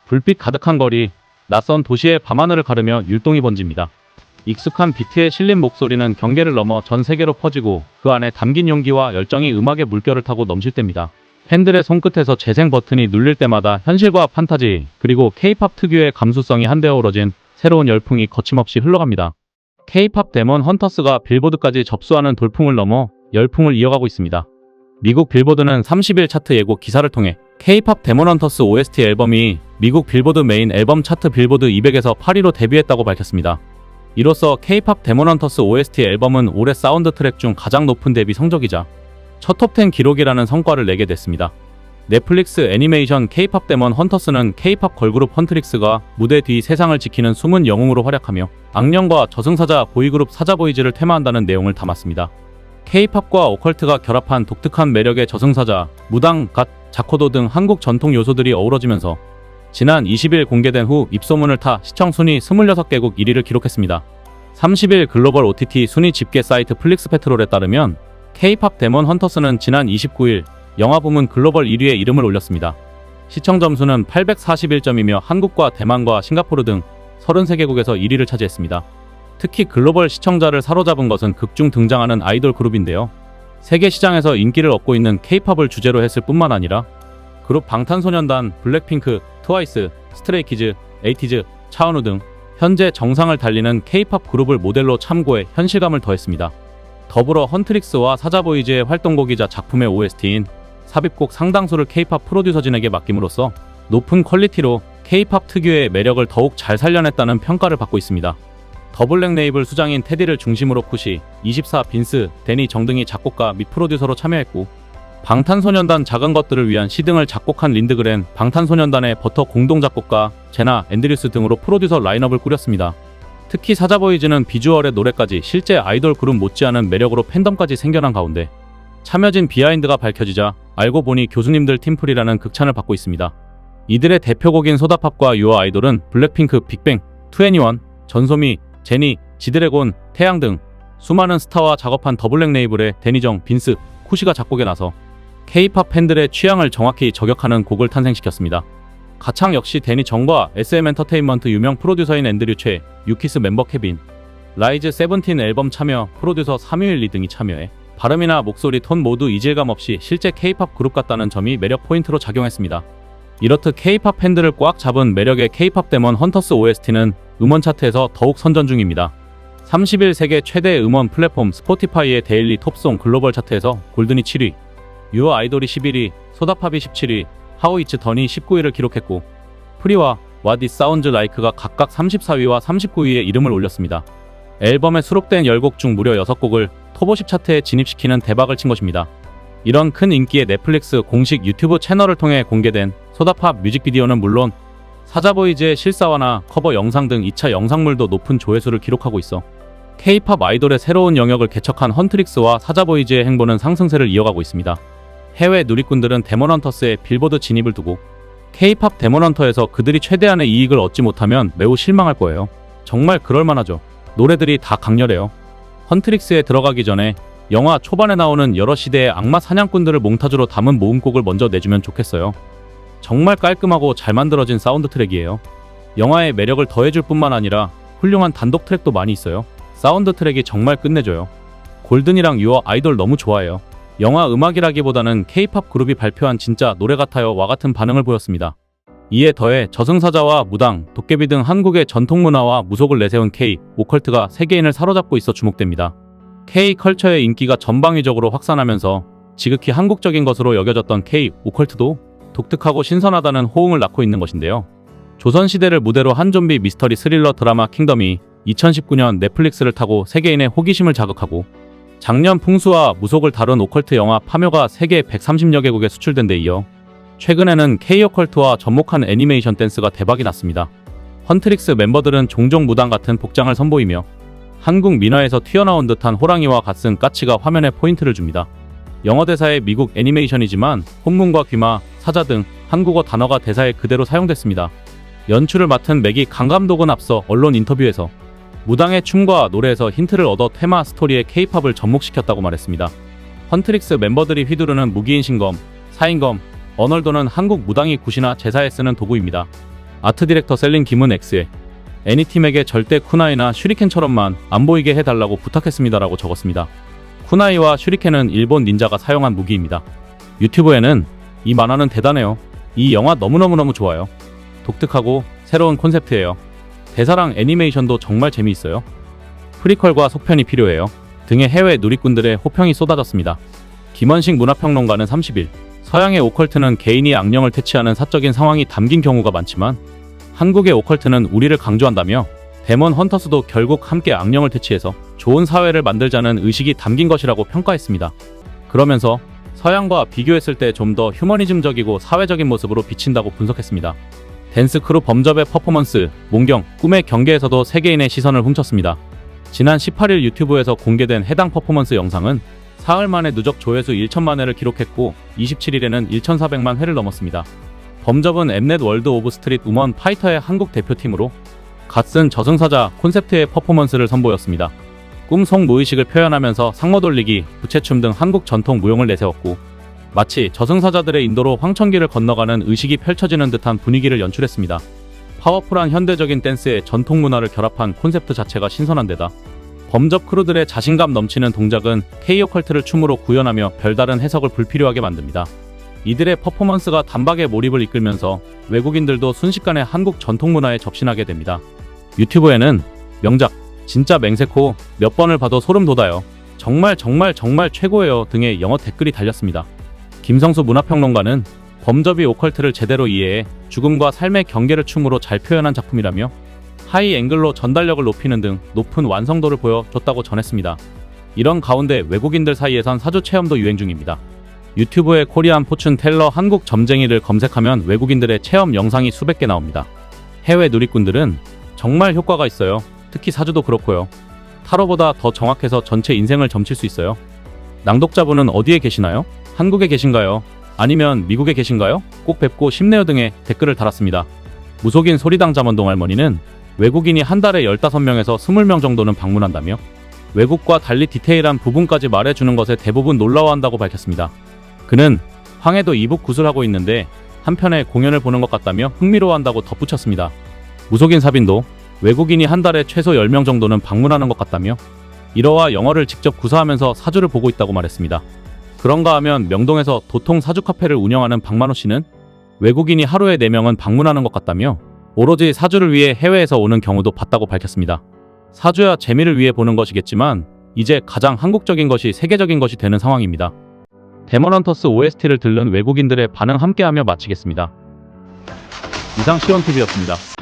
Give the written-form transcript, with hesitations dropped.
불빛 가득한 거리, 낯선 도시의 밤하늘을 가르며 율동이 번집니다. 익숙한 비트에 실린 목소리는 경계를 넘어 전 세계로 퍼지고 그 안에 담긴 용기와 열정이 음악의 물결을 타고 넘칠 때입니다. 팬들의 손끝에서 재생 버튼이 눌릴 때마다 현실과 판타지, 그리고 K-팝 특유의 감수성이 한데 어우러진 새로운 열풍이 거침없이 흘러갑니다. K-팝 데몬 헌터스가 빌보드까지 접수하는 돌풍을 넘어 열풍을 이어가고 있습니다. 미국 빌보드는 30일 차트 예고 기사를 통해 K-팝 데몬 헌터스 OST 앨범이 미국 빌보드 메인 앨범 차트 빌보드 200에서 8위로 데뷔했다고 밝혔습니다. 이로써 K-팝 데몬 헌터스 OST 앨범은 올해 사운드 트랙 중 가장 높은 데뷔 성적이자 첫 톱10 기록이라는 성과를 내게 됐습니다. 넷플릭스 애니메이션 K-팝 데몬 헌터스는 K-팝 걸그룹 헌트릭스가 무대 뒤 세상을 지키는 숨은 영웅으로 활약하며 악령과 저승사자 보이그룹 사자보이즈를 테마한다는 내용을 담았습니다. K-팝과 오컬트가 결합한 독특한 매력의 저승사자, 무당, 갓, 자코도 등 한국 전통 요소들이 어우러지면서 지난 20일 공개된 후 입소문을 타 시청 순위 26개국 1위를 기록했습니다. 30일 글로벌 OTT 순위 집계 사이트 플릭스페트롤에 따르면 K-팝 데몬 헌터스는 지난 29일 영화 부문 글로벌 1위에 이름을 올렸습니다. 시청 점수는 841점이며 한국과 대만과 싱가포르 등 33개국에서 1위를 차지했습니다. 특히 글로벌 시청자를 사로잡은 것은 극중 등장하는 아이돌 그룹인데요. 세계 시장에서 인기를 얻고 있는 K-팝을 주제로 했을 뿐만 아니라 그룹 방탄소년단, 블랙핑크, 트와이스, 스트레이키즈, 에이티즈, 차은우 등 현재 정상을 달리는 K-팝 그룹을 모델로 참고해 현실감을 더했습니다. 더불어 헌트릭스와 사자보이즈의 활동곡이자 작품의 OST인 삽입곡 상당수를 K-팝 프로듀서진에게 맡김으로써 높은 퀄리티로 K-팝 특유의 매력을 더욱 잘 살려냈다는 평가를 받고 있습니다. 더블랙 레이블 수장인 테디를 중심으로 쿠시, 24, 빈스, 데니 정 등이 작곡가 및 프로듀서로 참여했고 방탄소년단 작은 것들을 위한 시 등을 작곡한 린드그렌, 방탄소년단의 버터 공동 작곡가 제나 앤드류스 등으로 프로듀서 라인업을 꾸렸습니다. 특히 사자보이즈는 비주얼의 노래까지 실제 아이돌 그룹 못지않은 매력으로 팬덤까지 생겨난 가운데 참여진 비하인드가 밝혀지자 알고 보니 교수님들 팀플이라는 극찬을 받고 있습니다. 이들의 대표곡인 소다팝과 유아 아이돌은 블랙핑크, 빅뱅, 2NE1, 전소미, 제니, 지드래곤, 태양 등 수많은 스타와 작업한 더블랙 레이블의 데니정, 빈스, 쿠시가 작곡에 나서 K-팝 팬들의 취향을 정확히 저격하는 곡을 탄생시켰습니다. 가창 역시 데니 정과 SM 엔터테인먼트 유명 프로듀서인 앤드류 최, 유키스 멤버 케빈, 라이즈 세븐틴 앨범 참여 프로듀서 사뮤엘 등이 참여해 발음이나 목소리 톤 모두 이질감 없이 실제 K-팝 그룹 같다는 점이 매력 포인트로 작용했습니다. 이렇듯 K-팝 팬들을 꽉 잡은 매력의 K-팝 데몬 헌터스 OST는 음원 차트에서 더욱 선전 중입니다. 30일 세계 최대 음원 플랫폼 스포티파이의 데일리 톱송 글로벌 차트에서 골든이 7위, 유아 아이돌이 11위, 소다팝이 17위, 하우 이츠 던이 19위를 기록했고 프리와 What It Sounds Like가 각각 34위와 39위에 이름을 올렸습니다. 앨범에 수록된 10곡 중 무려 6곡을 톱50 차트에 진입시키는 대박을 친 것입니다. 이런 큰 인기의 넷플릭스 공식 유튜브 채널을 통해 공개된 소다팝 뮤직비디오는 물론 사자보이즈의 실사화나 커버 영상 등 2차 영상물도 높은 조회수를 기록하고 있어 K-팝 아이돌의 새로운 영역을 개척한 헌트릭스와 사자보이즈의 행보는 상승세를 이어가고 있습니다. 해외 누리꾼들은 데몬헌터스의 빌보드 진입을 두고 K-팝 데몬헌터에서 그들이 최대한의 이익을 얻지 못하면 매우 실망할 거예요. 정말 그럴만하죠. 노래들이 다 강렬해요. 헌트릭스에 들어가기 전에 영화 초반에 나오는 여러 시대의 악마 사냥꾼들을 몽타주로 담은 모음곡을 먼저 내주면 좋겠어요. 정말 깔끔하고 잘 만들어진 사운드 트랙이에요. 영화의 매력을 더해줄 뿐만 아니라 훌륭한 단독 트랙도 많이 있어요. 사운드 트랙이 정말 끝내줘요. 골든이랑 유어 아이돌 너무 좋아해요. 영화 음악이라기보다는 K-팝 그룹이 발표한 진짜 노래 같아요 와 같은 반응을 보였습니다. 이에 더해 저승사자와 무당, 도깨비 등 한국의 전통문화와 무속을 내세운 K, 오컬트가 세계인을 사로잡고 있어 주목됩니다. K-컬처의 인기가 전방위적으로 확산하면서 지극히 한국적인 것으로 여겨졌던 K, 오컬트도 독특하고 신선하다는 호응을 낳고 있는 것인데요. 조선시대를 무대로 한 좀비 미스터리 스릴러 드라마 킹덤이 2019년 넷플릭스를 타고 세계인의 호기심을 자극하고 작년 풍수와 무속을 다룬 오컬트 영화 파묘가 세계 130여 개국에 수출된 데 이어 최근에는 K-오컬트와 접목한 애니메이션 댄스가 대박이 났습니다. 헌트릭스 멤버들은 종종 무당 같은 복장을 선보이며 한국 민화에서 튀어나온 듯한 호랑이와 같은 까치가 화면에 포인트를 줍니다. 영어 대사의 미국 애니메이션이지만 혼문과 귀마, 사자 등 한국어 단어가 대사에 그대로 사용됐습니다. 연출을 맡은 맥이 강 감독은 앞서 언론 인터뷰에서 무당의 춤과 노래에서 힌트를 얻어 테마 스토리에 K-팝을 접목시켰다고 말했습니다. 헌트릭스 멤버들이 휘두르는 무기인 신검, 사인검, 언얼도는 한국 무당이 굿이나 제사에 쓰는 도구입니다. 아트 디렉터 셀린 김은 X에 애니팀에게 절대 쿠나이나 슈리켄처럼만 안 보이게 해달라고 부탁했습니다라고 적었습니다. 쿠나이와 슈리켄은 일본 닌자가 사용한 무기입니다. 유튜브에는 이 만화는 대단해요. 이 영화 너무너무너무 좋아요. 독특하고 새로운 콘셉트예요. 대사랑 애니메이션도 정말 재미있어요. 프리퀄과 속편이 필요해요. 등의 해외 누리꾼들의 호평이 쏟아졌습니다. 김원식 문화평론가는 30일 서양의 오컬트는 개인이 악령을 퇴치하는 사적인 상황이 담긴 경우가 많지만 한국의 오컬트는 우리를 강조한다며 데몬 헌터스도 결국 함께 악령을 퇴치해서 좋은 사회를 만들자는 의식이 담긴 것이라고 평가했습니다. 그러면서 서양과 비교했을 때 좀 더 휴머니즘적이고 사회적인 모습으로 비친다고 분석했습니다. 댄스 크루 범접의 퍼포먼스, 몽경, 꿈의 경계에서도 세계인의 시선을 훔쳤습니다. 지난 18일 유튜브에서 공개된 해당 퍼포먼스 영상은 사흘 만에 누적 조회수 1천만 회를 기록했고 27일에는 1,400만 회를 넘었습니다. 범접은 엠넷 월드 오브 스트릿 우먼 파이터의 한국 대표팀으로 갓쓴 저승사자 콘셉트의 퍼포먼스를 선보였습니다. 꿈속 무의식을 표현하면서 상모 돌리기, 부채춤 등 한국 전통 무용을 내세웠고 마치 저승사자들의 인도로 황천길을 건너가는 의식이 펼쳐지는 듯한 분위기를 연출했습니다. 파워풀한 현대적인 댄스에 전통 문화를 결합한 콘셉트 자체가 신선한 데다 범접 크루들의 자신감 넘치는 동작은 K-오컬트를 춤으로 구현하며 별다른 해석을 불필요하게 만듭니다. 이들의 퍼포먼스가 단박에 몰입을 이끌면서 외국인들도 순식간에 한국 전통 문화에 접신하게 됩니다. 유튜브에는 명작, 진짜 맹세코, 몇 번을 봐도 소름 돋아요, 정말 최고예요 등의 영어 댓글이 달렸습니다. 김성수 문화평론가는 범접이 오컬트를 제대로 이해해 죽음과 삶의 경계를 춤으로 잘 표현한 작품이라며 하이 앵글로 전달력을 높이는 등 높은 완성도를 보여줬다고 전했습니다. 이런 가운데 외국인들 사이에선 사주 체험도 유행 중입니다. 유튜브에 코리안 포춘 텔러 한국 점쟁이를 검색하면 외국인들의 체험 영상이 수백 개 나옵니다. 해외 누리꾼들은 정말 효과가 있어요. 특히 사주도 그렇고요. 타로보다 더 정확해서 전체 인생을 점칠 수 있어요. 낭독자분은 어디에 계시나요? 한국에 계신가요? 아니면 미국에 계신가요? 꼭 뵙고 싶네요 등의 댓글을 달았습니다. 무속인 소리당 잠원동 할머니는 외국인이 한 달에 15명에서 20명 정도는 방문한다며 외국과 달리 디테일한 부분까지 말해주는 것에 대부분 놀라워한다고 밝혔습니다. 그는 황해도 이북 구슬하고 있는데 한편에 공연을 보는 것 같다며 흥미로워한다고 덧붙였습니다. 무속인 사빈도 외국인이 한 달에 최소 10명 정도는 방문하는 것 같다며 일어와 영어를 직접 구사하면서 사주를 보고 있다고 말했습니다. 그런가 하면 명동에서 도통 사주 카페를 운영하는 박만호 씨는 외국인이 하루에 4명은 방문하는 것 같다며 오로지 사주를 위해 해외에서 오는 경우도 봤다고 밝혔습니다. 사주야 재미를 위해 보는 것이겠지만 이제 가장 한국적인 것이 세계적인 것이 되는 상황입니다. 데몬 헌터스 OST를 들른 외국인들의 반응 함께하며 마치겠습니다. 이상 시원TV였습니다.